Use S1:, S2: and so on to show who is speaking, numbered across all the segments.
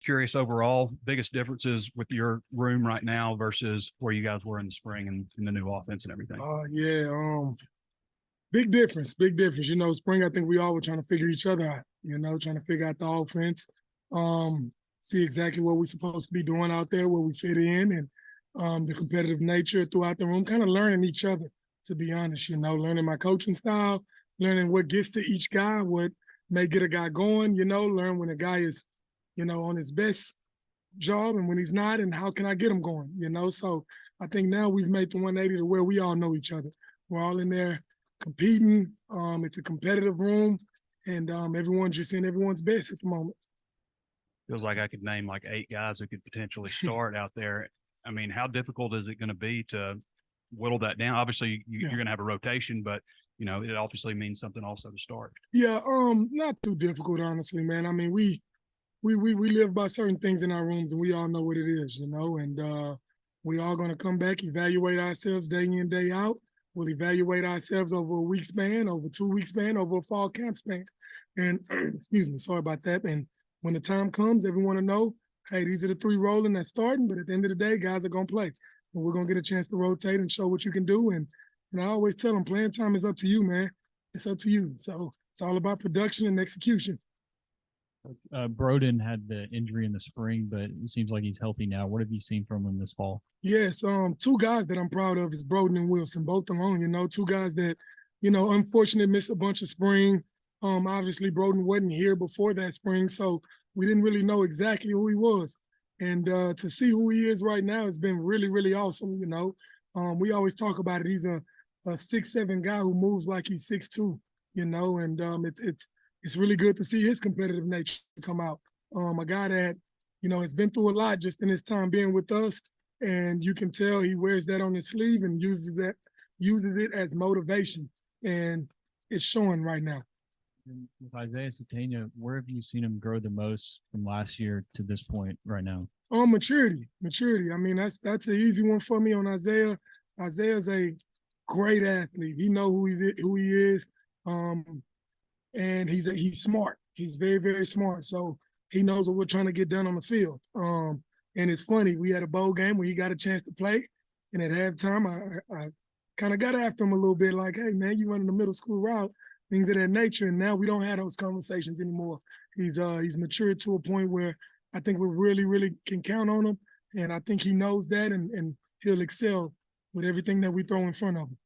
S1: curious overall, biggest differences with your room right now versus where you guys were in the spring and in the new offense and everything?
S2: Yeah, big difference, big difference. You know, spring, I think we all were trying to figure each other out, you know, trying to figure out the offense, see exactly what we're supposed to be doing out there, where we fit in, and the competitive nature throughout the room, kind of learning each other, to be honest, you know, learning my coaching style, learning what gets to each guy, what may get a guy going, you know, learn when a guy is, you know, on his best job and when he's not, and how can I get him going, you know? So I think now we've made the 180 to where we all know each other. We're all in there competing. It's a competitive room, and everyone's just in everyone's best at the moment.
S1: Feels like I could name like 8 guys who could potentially start out there. I mean, how difficult is it going to be to whittle that down? Obviously, you're going to have a rotation, but you know, it obviously means something also to start.
S2: Yeah, not too difficult, honestly, man. I mean, we live by certain things in our rooms, and we all know what it is, you know. And we all going to come back, evaluate ourselves day in, day out. We'll evaluate ourselves over a week span, over 2 week span, over a fall camp span. And excuse me, sorry about that. And when the time comes, everyone will know, hey, these are the 3 rolling that's starting. But at the end of the day, guys are going to play. And we're going to get a chance to rotate and show what you can do. And I always tell them, playing time is up to you, man. It's up to you. So it's all about production and execution.
S3: Broden had the injury in the spring, but it seems like he's healthy now. What have you seen from him this fall?
S2: Yes, 2 guys that I'm proud of is Broden and Wilson, both alone, you know, 2 guys that, you know, unfortunately missed a bunch of spring. Obviously Broden wasn't here before that spring, so we didn't really know exactly who he was. And to see who he is right now has been really, really awesome, you know. We always talk about it. He's a 6'7" guy who moves like he's 6'2", you know, and it's really good to see his competitive nature come out. A guy that, you know, has been through a lot just in his time being with us, and you can tell he wears that on his sleeve and uses it as motivation, and it's showing right now.
S3: And with Isaiah Satania, where have you seen him grow the most from last year to this point right now?
S2: Maturity. I mean, that's an easy one for me on Isaiah. Isaiah's a great athlete. He knows who he is. And he's smart. He's very, very smart. So he knows what we're trying to get done on the field. And it's funny, we had a bowl game where he got a chance to play, and at halftime, I kind of got after him a little bit, like, hey, man, you running the middle school route, things of that nature. And now we don't have those conversations anymore. He's matured to a point where I think we really, really can count on him. And I think he knows that, and he'll excel with everything that we throw in front of him.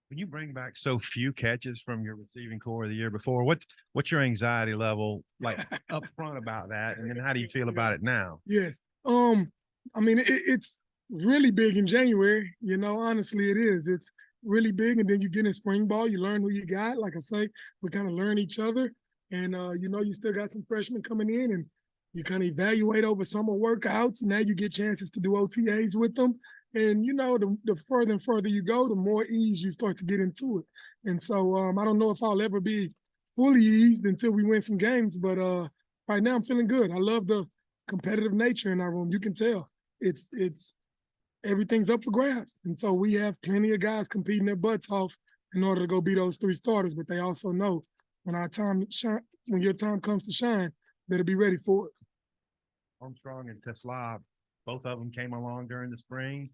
S4: When you bring back so few catches from your receiving core the year before, what's your anxiety level like up front about that? And then how do you feel about it now?
S2: Yes. I mean, it's really big in January, you know, honestly it is. It's really big, and then you get in spring ball, you learn who you got. Like I say, we kind of learn each other, and you know, you still got some freshmen coming in, and you kind of evaluate over summer workouts. Now you get chances to do OTAs with them. And, you know, the further and further you go, the more ease you start to get into it. And so I don't know if I'll ever be fully eased until we win some games. But right now I'm feeling good. I love the competitive nature in our room. You can tell it's everything's up for grabs. And so we have plenty of guys competing their butts off in order to go be those 3 starters. But they also know when your time comes to shine, better be ready for it.
S4: Armstrong and Tesla, both of them came along during the spring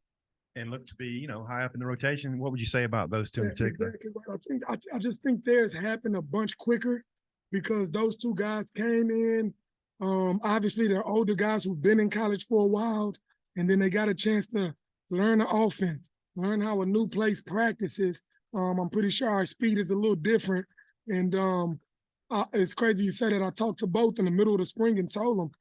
S4: and looked to be, you know, high up in the rotation. What would you say about those 2 in particular?
S2: Exactly. I just think theirs happened a bunch quicker because those 2 guys came in. Obviously, they're older guys who've been in college for a while, and then they got a chance to learn the offense, learn how a new place practices. I'm pretty sure our speed is a little different. And it's crazy you say that. I talked to both in the middle of the spring and told them,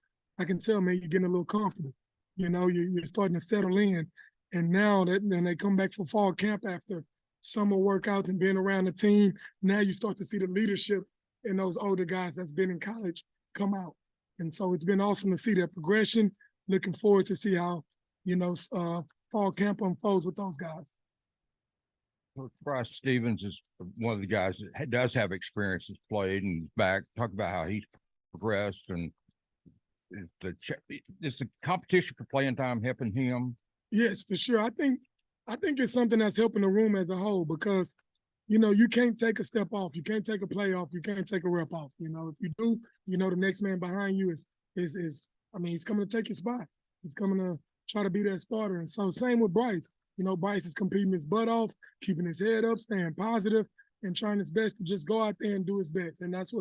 S2: I can tell, man, you're getting a little comfortable. You know, you're starting to settle in. And now that then they come back for fall camp after summer workouts and being around the team, now you start to see the leadership in those older guys that's been in college come out. And so it's been awesome to see that progression. Looking forward to see how, you know, fall camp unfolds with those guys.
S5: Bryce Stevens is one of the guys that does have experience, has played and back. Talk about how he's progressed, and is the competition for playing time helping him?
S2: Yes, for sure. I think it's something that's helping the room as a whole because, you know, you can't take a step off. You can't take a play off. You can't take a rep off. You know, if you do, you know, the next man behind you is I mean, he's coming to take his spot. He's coming to try to be that starter. And so same with Bryce. You know, Bryce is competing his butt off, keeping his head up, staying positive, and trying his best to just go out there and do his best. And that's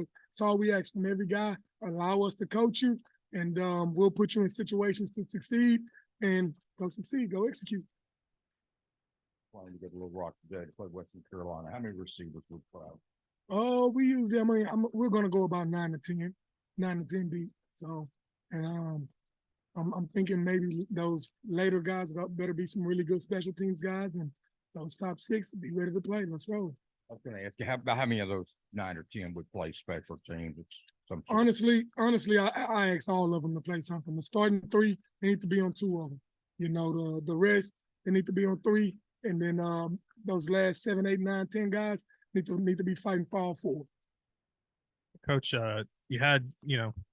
S2: all we ask from every guy. Allow us to coach you, and we'll put you in situations to succeed and go succeed, go execute.
S5: Wanted to get a little rock today to play Western Carolina. How many receivers would play?
S2: Oh, we usually, we're going to go about 9 to 10 deep. So, and I'm thinking maybe those later guys better be some really good special teams guys, and those top 6 be ready to play. Let's roll.
S5: I was going to ask you, how many of those 9 or 10 would play special teams? It's
S2: Honestly, I ask all of them to play something. The starting 3, they need to be on 2 of them. You know, the rest, they need to be on 3. And then those last 7, 8, 9, 10 guys need to be fighting for all 4.
S6: Coach, you had,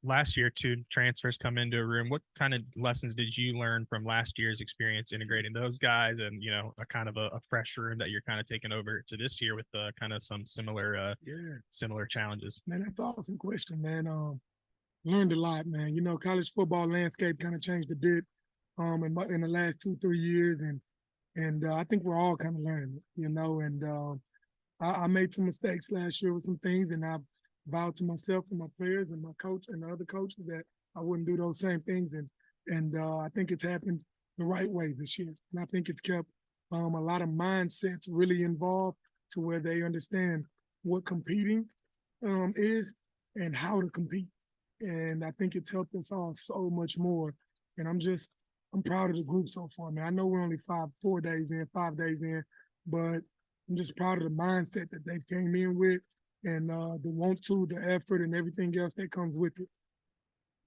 S6: last year 2 transfers come into a room. What kind of lessons did you learn from last year's experience integrating those guys and, a kind of a fresh room that you're kind of taking over to this year with kind of some similar challenges?
S2: Man, that's an awesome question, man. Learned a lot, man. You know, college football landscape kind of changed a bit in the last 2-3 years, and I think we're all kind of learning, and I made some mistakes last year with some things, and I vowed to myself and my players and my coach and the other coaches that I wouldn't do those same things, and I think it's happened the right way this year, and I think it's kept a lot of mindsets really involved to where they understand what competing is and how to compete, and I think it's helped us all so much more, and I'm proud of the group so far, man. I know we're only 5 days in, but I'm just proud of the mindset that they came in with, and the want to, the effort, and everything else that comes with it.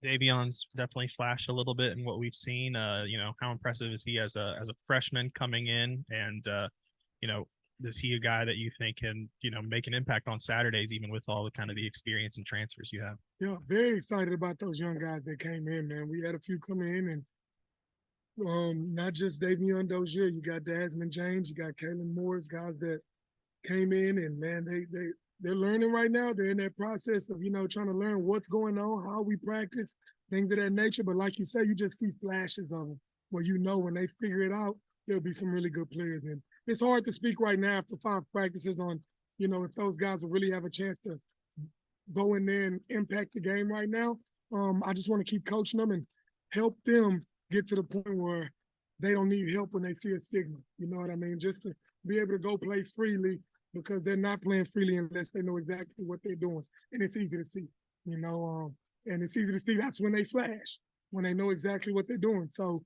S6: Davion's definitely flashed a little bit in what we've seen. How impressive is he as a freshman coming in, and is he a guy that you think can make an impact on Saturdays, even with all the kind of the experience and transfers you have?
S2: Yeah, very excited about those young guys that came in, man. We had a few come in, and not just Davion Dozier. You got Desmond James, you got Kalen Morris, guys that came in, and man, they're learning right now. They're in that process of trying to learn what's going on, how we practice, things of that nature. But like you say, you just see flashes of them where when they figure it out, there'll be some really good players. And it's hard to speak right now after 5 practices on if those guys will really have a chance to go in there and impact the game right now. I just want to keep coaching them and help them get to the point where they don't need help when they see a signal. You know what I mean? Just to be able to go play freely, because they're not playing freely unless they know exactly what they're doing. And it's easy to see, and it's easy to see that's when they flash, when they know exactly what they're doing. So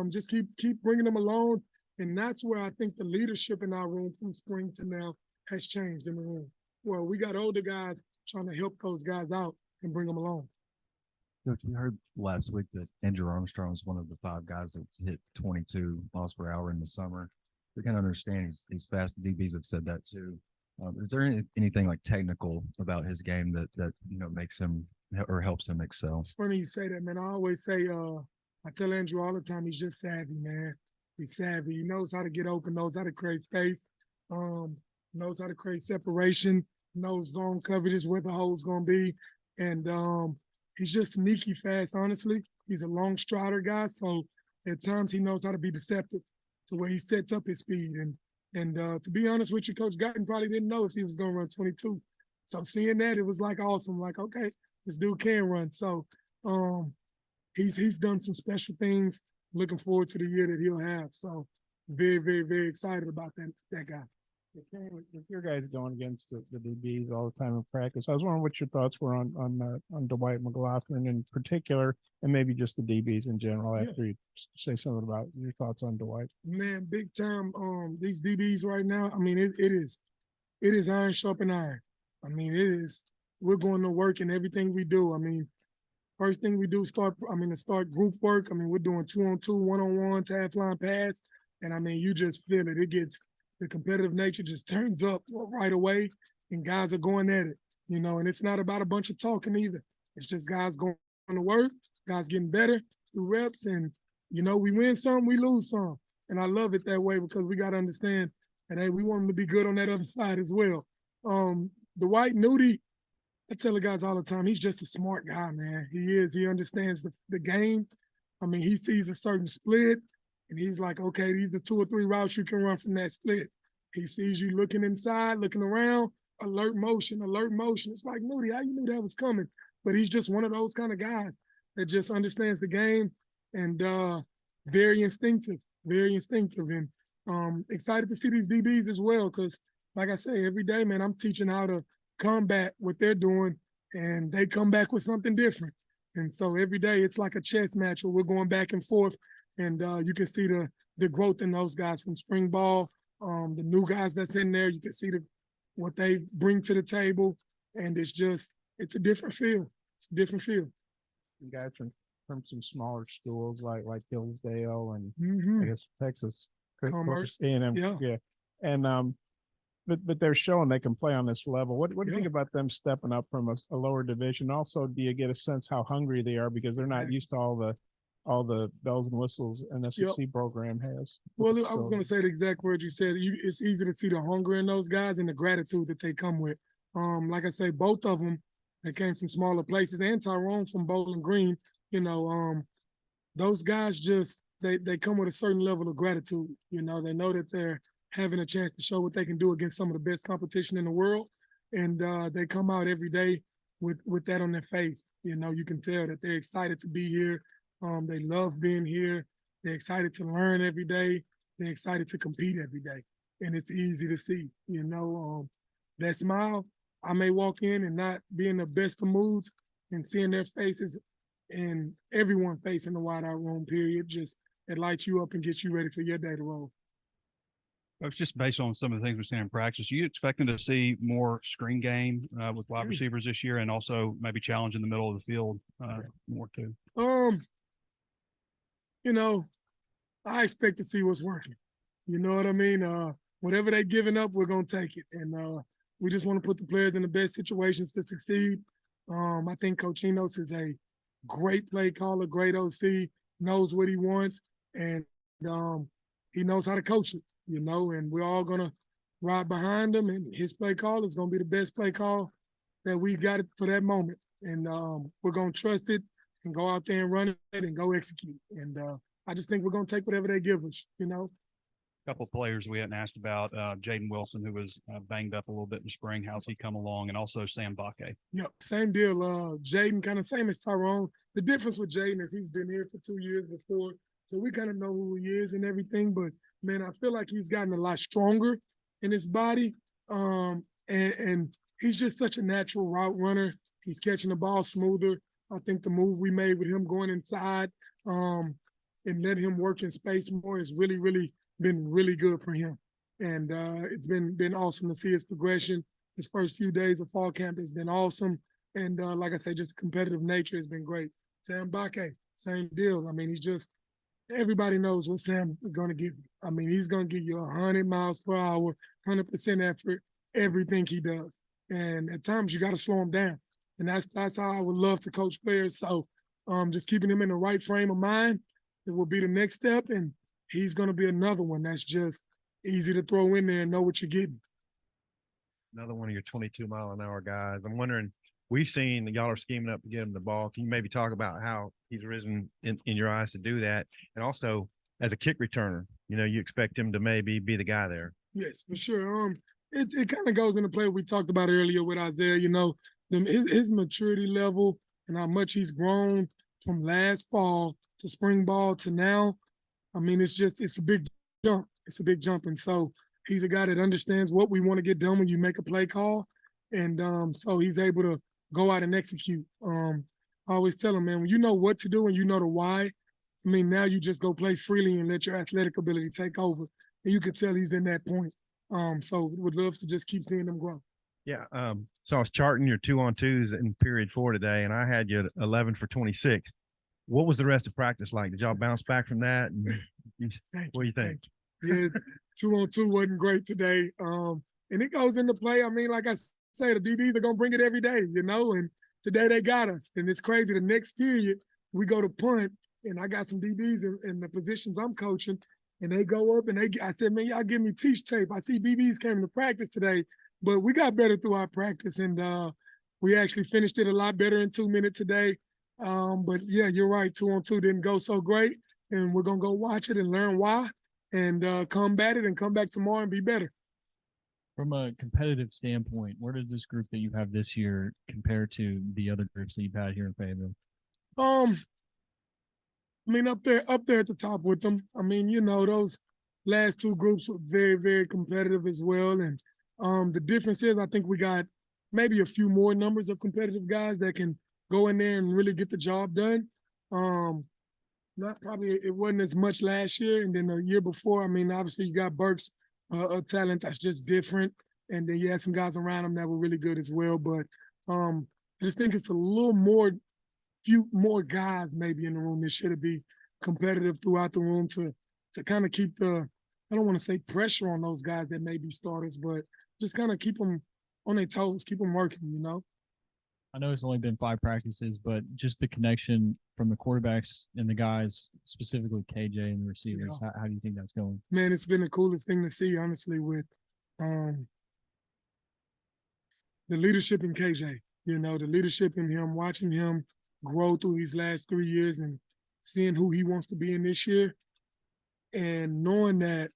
S2: just keep bringing them along. And that's where I think the leadership in our room from spring to now has changed in the room. Well, we got older guys trying to help those guys out and bring them along.
S7: Coach, we heard last week that Andrew Armstrong was one of the 5 guys that's hit 22 miles per hour in the summer. We can understand he's fast. DBs have said that too. Is there anything like technical about his game that makes him or helps him excel?
S2: It's funny you say that, man. I always say, I tell Andrew all the time, he's just savvy, man. He's savvy. He knows how to get open, knows how to create space, knows how to create separation, knows zone coverages, where the hole's going to be. And he's just sneaky fast, honestly. He's a long strider guy, so at times he knows how to be deceptive to where he sets up his speed. And to be honest with you, Coach Guiton probably didn't know if he was going to run 22. So seeing that, it was like awesome. Like, okay, this dude can run. So he's done some special things. Looking forward to the year that he'll have. So very, very, very excited about that guy.
S8: If your guys going against the DBs all the time in practice, I was wondering what your thoughts were on Dwight McLaughlin in particular, and maybe just the DBs in general. After you say something about your thoughts on Dwight.
S2: Man, big time. These DBs right now. I mean, it is iron sharpen iron. I mean, it is. We're going to work in everything we do. I mean, first thing we do start group work. I mean, we're doing 2-on-2, 1-on-1, half line pass, and I mean, you just feel it. It gets. The competitive nature just turns up right away, and guys are going at it, and it's not about a bunch of talking either. It's just guys going to work, guys getting better through reps, and, we win some, we lose some. And I love it that way because we got to understand that, hey, we want them to be good on that other side as well. Dwight Nudie, I tell the guys all the time, he's just a smart guy, man. He is. He understands the game. I mean, he sees a certain split, and he's like, okay, these are 2 or 3 routes you can run from that split. He sees you looking inside, looking around, alert motion, alert motion. It's like, Moody, how you knew that was coming? But he's just one of those kind of guys that just understands the game and very instinctive, very instinctive. And excited to see these DBs as well, because like I say, every day, man, I'm teaching how to combat what they're doing, and they come back with something different. And so every day it's like a chess match where we're going back and forth, and you can see the growth in those guys from spring ball, the new guys that's in there. You can see what they bring to the table, and it's a different feel. It's a different feel.
S8: And guys from some smaller schools like Hillsdale and I guess Texas
S2: Commerce.
S8: A&M.
S2: Yeah.
S8: And but they're showing they can play on this level. What do you
S2: Yeah.
S8: think about them stepping up from a lower division? Also, do you get a sense how hungry they are because they're not used to all the bells and whistles an SEC program has?
S2: Well, I was going to say the exact word you said. It's easy to see the hunger in those guys and the gratitude that they come with. Like I say, both of them, they came from smaller places, and Tyrone from Bowling Green. Those guys they come with a certain level of gratitude. They know that they're having a chance to show what they can do against some of the best competition in the world, and they come out every day with that on their face. You can tell that they're excited to be here. They love being here. They're excited to learn every day. They're excited to compete every day, and it's easy to see. That smile. I may walk in and not be in the best of moods, and seeing their faces and everyone facing the wide out room period, just it lights you up and gets you ready for your day to roll.
S1: It's just based on some of the things we've seen in practice. Are you expecting to see more screen game with wide receivers this year, and also maybe challenge in the middle of the field more too?
S2: I expect to see what's working. You know what I mean? Whatever they're giving up, we're gonna take it, and we just want to put the players in the best situations to succeed. I think Coach Enos is a great play caller, great OC, knows what he wants, and he knows how to coach it. And we're all gonna ride behind him, and his play call is gonna be the best play call that we got it for that moment. And we're gonna trust it and go out there and run it and go execute. And I just think we're gonna take whatever they give us.
S1: A couple of players we hadn't asked about, Jaden Wilson, who was banged up a little bit in the spring. How's he come along? And also Sam Bakke.
S2: Yep, same deal. Jaden, kind of same as Tyrone. The difference with Jaden is he's been here for 2 years before, so we kind of know who he is and everything. But man, I feel like he's gotten a lot stronger in his body, and he's just such a natural route runner. He's catching the ball smoother. I think the move we made with him going inside and letting him work in space more has really, really been really good for him. And it's been awesome to see his progression. His first few days of fall camp has been awesome. And like I say, just the competitive nature has been great. Sam Bakke, same deal. I mean, everybody knows what Sam is going to give you. I mean, he's going to give you 100 miles per hour, 100% effort, everything he does. And at times you got to slow him down. And that's how I would love to coach players. So just keeping him in the right frame of mind, it will be the next step. And he's going to be another one that's just easy to throw in there and know what you're getting.
S4: Another one of your 22-mile-an-hour guys. I'm wondering, we've seen y'all are scheming up to get him the ball. Can you maybe talk about how he's risen in your eyes to do that? And also, as a kick returner, you expect him to maybe be the guy there.
S2: Yes, for sure. It kind of goes into play we talked about earlier with Isaiah. His maturity level and how much he's grown from last fall to spring ball to now. I mean, it's a big jump. It's a big jump. And so he's a guy that understands what we want to get done when you make a play call. And so he's able to go out and execute. I always tell him, man, when you know what to do and you know the why, I mean, now you just go play freely and let your athletic ability take over. And you can tell he's in that point. So would love to just keep seeing him grow.
S4: Yeah. So I was charting your 2-on-2s in period 4 today, and I had you at 11 for 26. What was the rest of practice like? Did y'all bounce back from that? And what do you think?
S2: Yeah, 2-on-2 wasn't great today. And it goes into play. I mean, like I say, the DBs are going to bring it every day, and today they got us. And it's crazy. The next period, we go to punt, and I got some DBs in the positions I'm coaching, and they go up, and I said, man, y'all give me teach tape. I see DBs came to practice today, but we got better through our practice. And we actually finished it a lot better in 2 minutes today. But yeah, you're right. 2-on-2 didn't go so great, and we're gonna go watch it and learn why, and combat it and come back tomorrow and be better.
S3: From a competitive standpoint, where does this group that you have this year compare to the other groups that you've had here in Fayetteville?
S2: I mean, up there at the top with them. I mean, you know, those last two groups were very, very competitive as well. And the difference is I think we got maybe a few more numbers of competitive guys that can go in there and really get the job done. Not probably it wasn't as much last year, and then the year before. I mean, obviously you got Burks, a talent that's just different, and then you had some guys around him that were really good as well. But I just think it's a little few more guys maybe in the room that should be competitive throughout the room to kind of keep the, I don't want to say pressure on those guys that may be starters, but just kind of keep them on their toes, keep them working, you know?
S3: I know it's only been 5 practices, but just the connection from the quarterbacks and the guys, specifically KJ and the receivers, how do you think that's going?
S2: Man, it's been the coolest thing to see, honestly, with the leadership in KJ, you know, the leadership in him, watching him grow through these last 3 years and seeing who he wants to be in this year, and knowing that,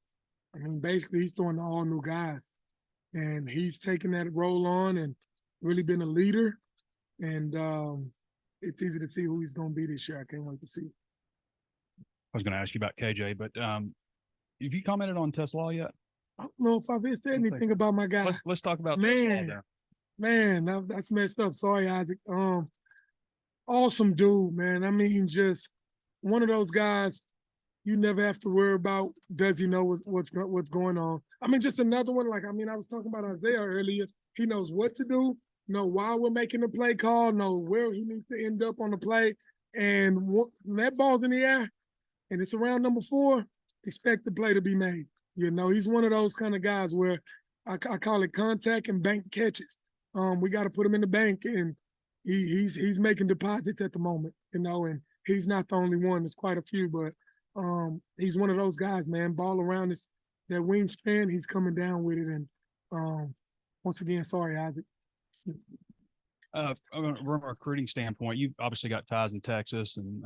S2: I mean, basically he's throwing to all new guys, and he's taking that role on and really been a leader, and it's easy to see who he's going to be this year. I can't wait to see.
S1: I was going to ask you about KJ, but have you commented on Tesla yet?
S2: I don't know if I've said anything about my guy.
S1: Let's talk about
S2: Man,
S1: Tesla
S2: man, that's messed up. Sorry, Isaac. Awesome dude, man. I mean, just one of those guys you never have to worry about. Does he know what's going on? I mean, just another one. Like, I mean, I was talking about Isaiah earlier. He knows what to do, know why we're making the play call, know where he needs to end up on the play. And when that ball's in the air and it's around number 4, expect the play to be made. You know, he's one of those kind of guys where I call it contact and bank catches. We got to put him in the bank, and he's making deposits at the moment, you know, and he's not the only one. There's quite a few, but he's one of those guys, man. Ball around that wingspan, he's coming down with it. And once again, sorry, Isaac.
S1: from a recruiting standpoint, you've obviously got ties in Texas, and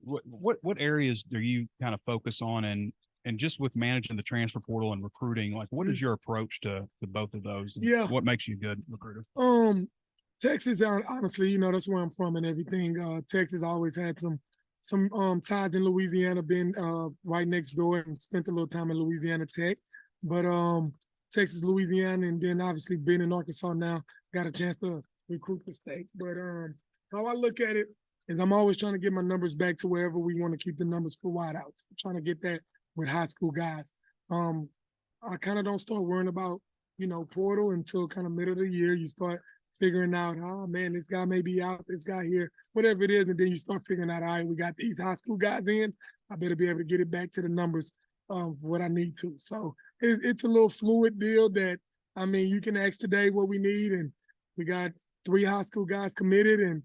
S1: what areas do you kind of focus on, and just with managing the transfer portal and recruiting, like what is your approach to both of those? And
S2: Yeah.
S1: what makes you a good recruiter?
S2: Texas, honestly, you know, that's where I'm from and everything. Texas always had some ties in Louisiana, been right next door and spent a little time in Louisiana Tech. But Texas, Louisiana, and then obviously being in Arkansas now, got a chance to recruit the state. But how I look at it is I'm always trying to get my numbers back to wherever we want to keep the numbers for wideouts. I'm trying to get that with high school guys. I kind of don't start worrying about, you know, portal until kind of middle of the year. You start figuring out, oh man, this guy may be out, this guy here, whatever it is. And then you start figuring out, all right, we got these high school guys in. I better be able to get it back to the numbers of what I need to. So it's a little fluid deal that, I mean, you can ask today what we need. And we got 3 high school guys committed and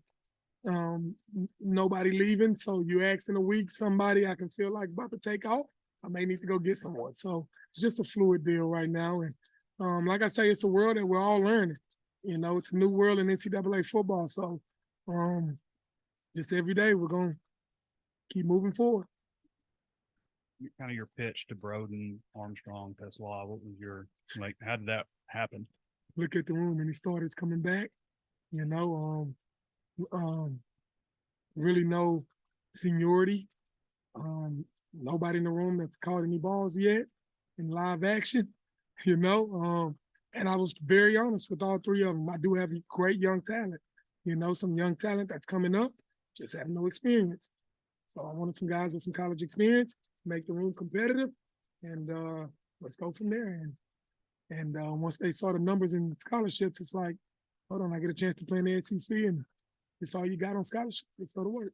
S2: nobody leaving. So you ask in a week, somebody I can feel like about to take off, I may need to go get someone. So it's just a fluid deal right now. And like I say, it's a world that we're all learning. You know, it's a new world in NCAA football. So just every day we're going to keep moving forward.
S1: Kind of your pitch to Broden, Armstrong, Tesla. What was your, like, how did that happen?
S2: Look at the room and he started coming back, you know, really no seniority. Nobody in the room that's caught any balls yet in live action, you know. And I was very honest with all 3 of them. I do have great young talent, you know, some young talent that's coming up, just have no experience. So I wanted some guys with some college experience, make the room competitive, and let's go from there. And once they saw the numbers in scholarships, it's like, hold on, I get a chance to play in the SEC, and it's all you got on scholarships. Let's go to work.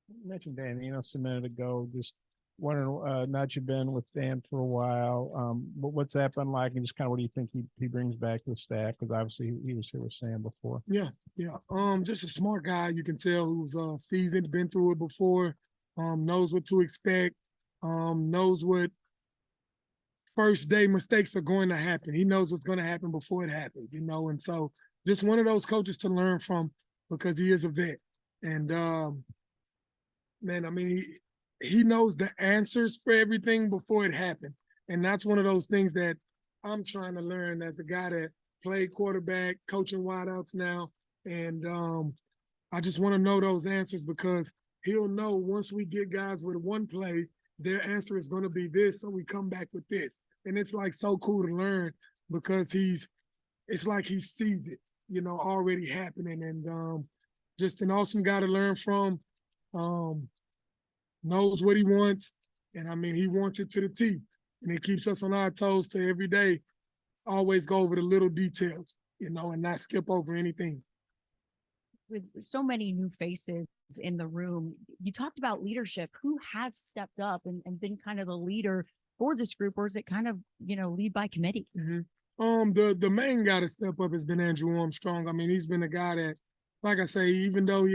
S8: You mentioned Dan Enos a minute ago. Just wondering, not you've been with Dan for a while, but what's that been like, and just kind of what do you think he brings back to the staff? Because obviously he was here with Sam before.
S2: Yeah. Just a smart guy. You can tell who's seasoned, been through it before, knows what to expect, knows what first day mistakes are going to happen. He knows what's going to happen before it happens, you know, and so just one of those coaches to learn from because he is a vet. And man, I mean, he knows the answers for everything before it happens. And that's one of those things that I'm trying to learn as a guy that played quarterback, coaching wideouts now. And I just want to know those answers because he'll know once we get guys with one play, their answer is going to be this. So we come back with this. And it's like so cool to learn because it's like he sees it, you know, already happening. And just an awesome guy to learn from. Knows what he wants. And I mean, he wants it to the T. And it keeps us on our toes to every day always go over the little details, you know, and not skip over anything.
S9: With so many new faces in the room, you talked about leadership. Who has stepped up and been kind of the leader for this group, or is it kind of, you know, lead by committee?
S2: The main guy to step up has been Andrew Armstrong. I mean, he's been a guy that, like I say, even though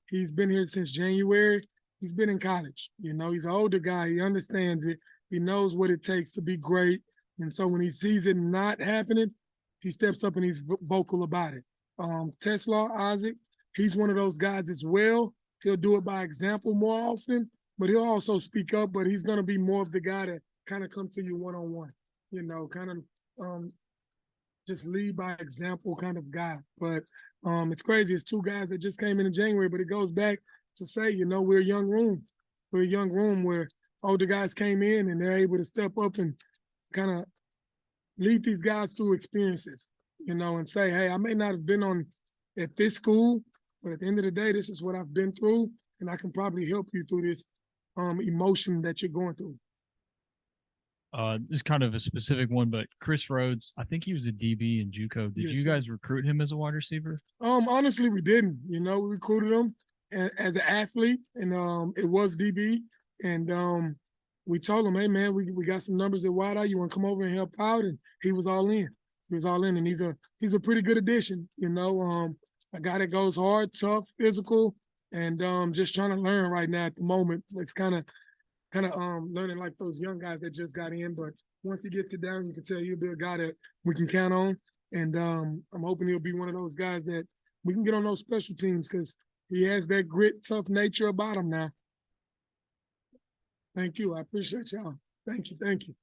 S2: he's been here since January, he's been in college. You know, he's an older guy. He understands it. He knows what it takes to be great. And so when he sees it not happening, he steps up and he's vocal about it. Tesla, Isaac, he's one of those guys as well. He'll do it by example more often, but he'll also speak up, but he's going to be more of the guy that kind of come to you one-on-one, you know, kind of just lead by example kind of guy. But it's crazy. It's two guys that just came in January, but it goes back to say, you know, we're a young room. We're a young room where older guys came in and they're able to step up and kind of lead these guys through experiences, you know, and say, hey, I may not have been at this school, but at the end of the day, this is what I've been through, and I can probably help you through this emotion that you're going through.
S3: This is kind of a specific one, but Chris Rhodes, I think he was a DB in JUCO. Did you guys recruit him as a wide receiver?
S2: Honestly, we didn't. You know, we recruited him as an athlete, and it was DB, and we told him, hey man, we got some numbers at wideout. You want to come over and help out? And he was all in. He was all in, and he's a pretty good addition. You know, a guy that goes hard, tough, physical, and just trying to learn right now at the moment. It's kind of learning like those young guys that just got in. But once he gets it down, you can tell he'll be a guy that we can count on. And I'm hoping he'll be one of those guys that we can get on those special teams because he has that grit, tough nature about him now. Thank you. I appreciate y'all. Thank you. Thank you.